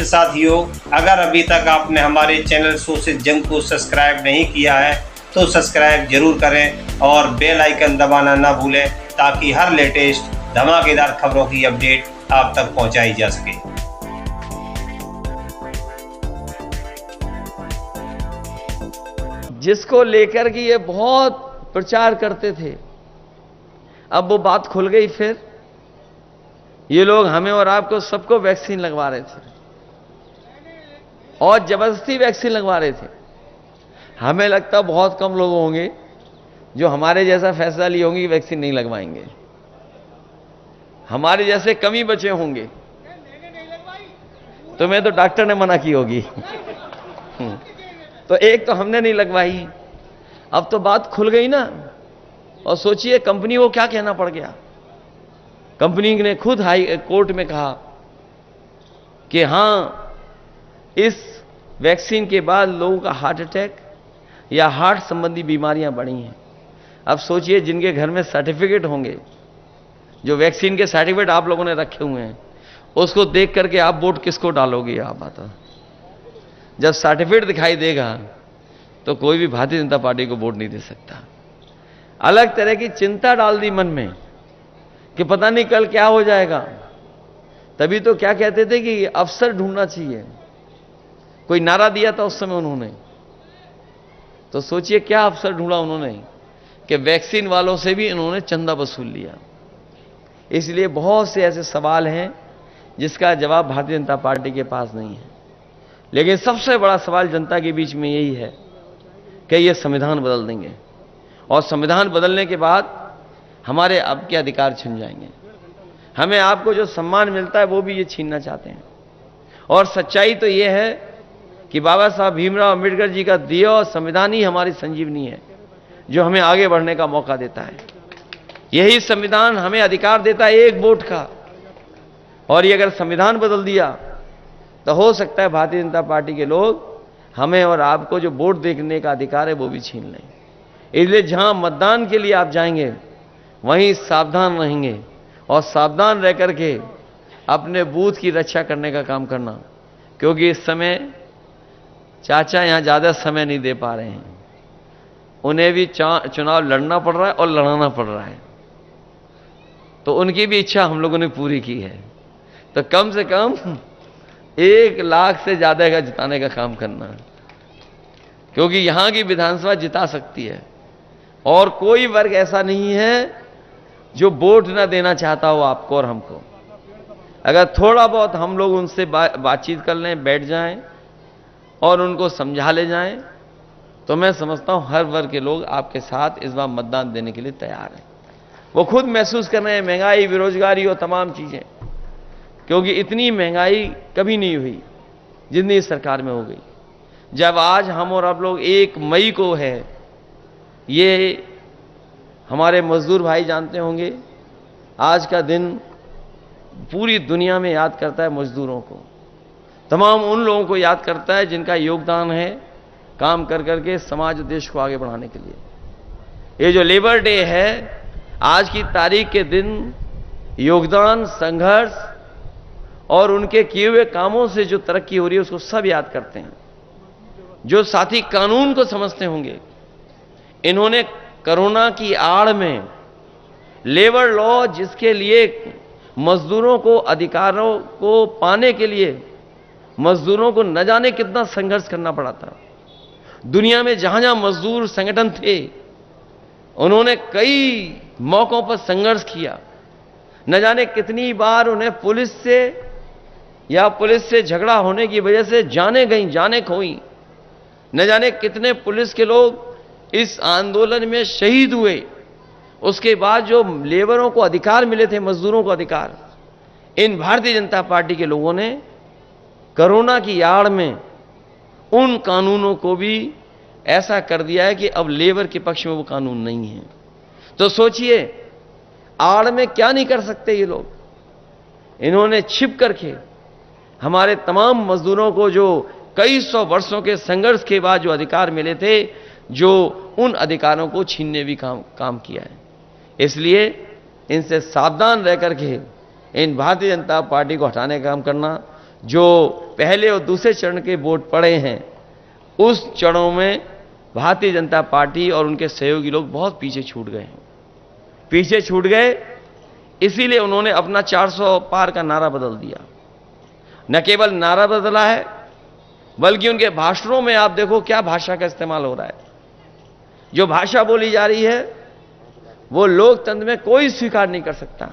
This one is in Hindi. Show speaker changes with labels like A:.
A: साथियों, अगर अभी तक आपने हमारे चैनल सोशल जंग को सब्सक्राइब नहीं किया है तो सब्सक्राइब जरूर करें और बेल आइकन दबाना ना भूलें ताकि हर लेटेस्ट धमाकेदार खबरों की अपडेट आप तक पहुंचाई जा सके।
B: जिसको लेकर कि ये बहुत प्रचार करते थे, अब वो बात खुल गई। फिर ये लोग हमें और आपको सबको वैक्सीन लगवा रहे थे और जबरदस्ती वैक्सीन लगवा रहे थे। हमें लगता बहुत कम लोग होंगे जो हमारे जैसा फैसला लिए होंगे कि वैक्सीन नहीं लगवाएंगे। हमारे जैसे कम ही बचे होंगे। तो मैं तो डॉक्टर ने मना की होगी तो एक तो हमने नहीं लगवाई। अब तो बात खुल गई ना। और सोचिए कंपनी को क्या कहना पड़ गया। कंपनी ने खुद हाई कोर्ट में कहा कि हां, इस वैक्सीन के बाद लोगों का हार्ट अटैक या हार्ट संबंधी बीमारियां बढ़ी हैं। अब सोचिए जिनके घर में सर्टिफिकेट होंगे, जो वैक्सीन के सर्टिफिकेट आप लोगों ने रखे हुए हैं, उसको देख करके आप वोट किसको डालोगे? आप बताओ। जब सर्टिफिकेट दिखाई देगा तो कोई भी भारतीय जनता पार्टी को वोट नहीं दे सकता। अलग तरह की चिंता डाल दी मन में कि पता नहीं कल क्या हो जाएगा। तभी तो क्या कहते थे कि अफसर ढूंढना चाहिए, कोई नारा दिया था उस समय उन्होंने। तो सोचिए क्या अफसर ढूंढा उन्होंने कि वैक्सीन वालों से भी इन्होंने चंदा वसूल लिया। इसलिए बहुत से ऐसे सवाल हैं जिसका जवाब भारतीय जनता पार्टी के पास नहीं है। लेकिन सबसे बड़ा सवाल जनता के बीच में यही है कि ये संविधान बदल देंगे और संविधान बदलने के बाद हमारे अब के अधिकार छिन जाएंगे। हमें आपको जो सम्मान मिलता है वो भी ये छीनना चाहते हैं। और सच्चाई तो ये है कि बाबा साहब भीमराव अंबेडकर जी का दिया और संविधान ही हमारी संजीवनी है, जो हमें आगे बढ़ने का मौका देता है। यही संविधान हमें अधिकार देता है एक वोट का। और ये अगर संविधान बदल दिया तो हो सकता है भारतीय जनता पार्टी के लोग हमें और आपको जो वोट देने का अधिकार है वो भी छीन लें। इसलिए जहां मतदान के लिए आप जाएंगे वहीं सावधान रहेंगे और सावधान रह करके अपने बूथ की रक्षा करने का काम करना। क्योंकि इस समय चाचा यहां ज्यादा समय नहीं दे पा रहे हैं। उन्हें भी चुनाव लड़ना पड़ रहा है और लड़ाना पड़ रहा है। तो उनकी भी इच्छा हम लोगों ने पूरी की है। तो कम से कम 1 लाख से ज्यादा का जिताने का काम करना है, क्योंकि यहां की विधानसभा जिता सकती है। और कोई वर्ग ऐसा नहीं है जो वोट ना देना चाहता हो आपको और हमको। अगर थोड़ा बहुत हम लोग उनसे बातचीत कर लें, बैठ जाएं और उनको समझा ले जाएं, तो मैं समझता हूं हर वर्ग के लोग आपके साथ इस बार मतदान देने के लिए तैयार हैं। वो खुद महसूस कर रहे हैं महंगाई, बेरोजगारी और तमाम चीजें, क्योंकि इतनी महंगाई कभी नहीं हुई जितनी इस सरकार में हो गई। जब आज हम और आप लोग 1 मई को है, ये हमारे मजदूर भाई जानते होंगे, आज का दिन पूरी दुनिया में याद करता है मजदूरों को। तमाम उन लोगों को याद करता है जिनका योगदान है काम कर करके समाज और देश को आगे बढ़ाने के लिए। ये जो लेबर डे है, आज की तारीख के दिन योगदान, संघर्ष और उनके किए हुए कामों से जो तरक्की हो रही है उसको सब याद करते हैं। जो साथी कानून को समझते होंगे, इन्होंने कोरोना की आड़ में लेबर लॉ, जिसके लिए मजदूरों को अधिकारों को पाने के लिए मजदूरों को न जाने कितना संघर्ष करना पड़ा था। दुनिया में जहां जहां मजदूर संगठन थे, उन्होंने कई मौकों पर संघर्ष किया। न जाने कितनी बार उन्हें पुलिस से झगड़ा होने की वजह से जाने गई, जाने खोई। न जाने कितने पुलिस के लोग इस आंदोलन में शहीद हुए। उसके बाद जो लेबरों को अधिकार मिले थे, मजदूरों को अधिकार, इन भारतीय जनता पार्टी के लोगों ने कोरोना की आड़ में उन कानूनों को भी ऐसा कर दिया है कि अब लेबर के पक्ष में वो कानून नहीं है। तो सोचिए आड़ में क्या नहीं कर सकते ये लोग। इन्होंने छिप करके हमारे तमाम मजदूरों को जो कई 100 वर्षों के संघर्ष के बाद जो अधिकार मिले थे, जो उन अधिकारों को छीनने भी काम किया है। इसलिए इनसे सावधान रह करके इन भारतीय जनता पार्टी को हटाने का काम करना। जो पहले और दूसरे चरण के वोट पड़े हैं, उस चरणों में भारतीय जनता पार्टी और उनके सहयोगी लोग बहुत पीछे छूट गए हैं। पीछे छूट गए, इसीलिए उन्होंने अपना 400 पार का नारा बदल दिया। न केवल नारा बदला है, बल्कि उनके भाषणों में आप देखो क्या भाषा का इस्तेमाल हो रहा है। जो भाषा बोली जा रही है वो लोकतंत्र में कोई स्वीकार नहीं कर सकता।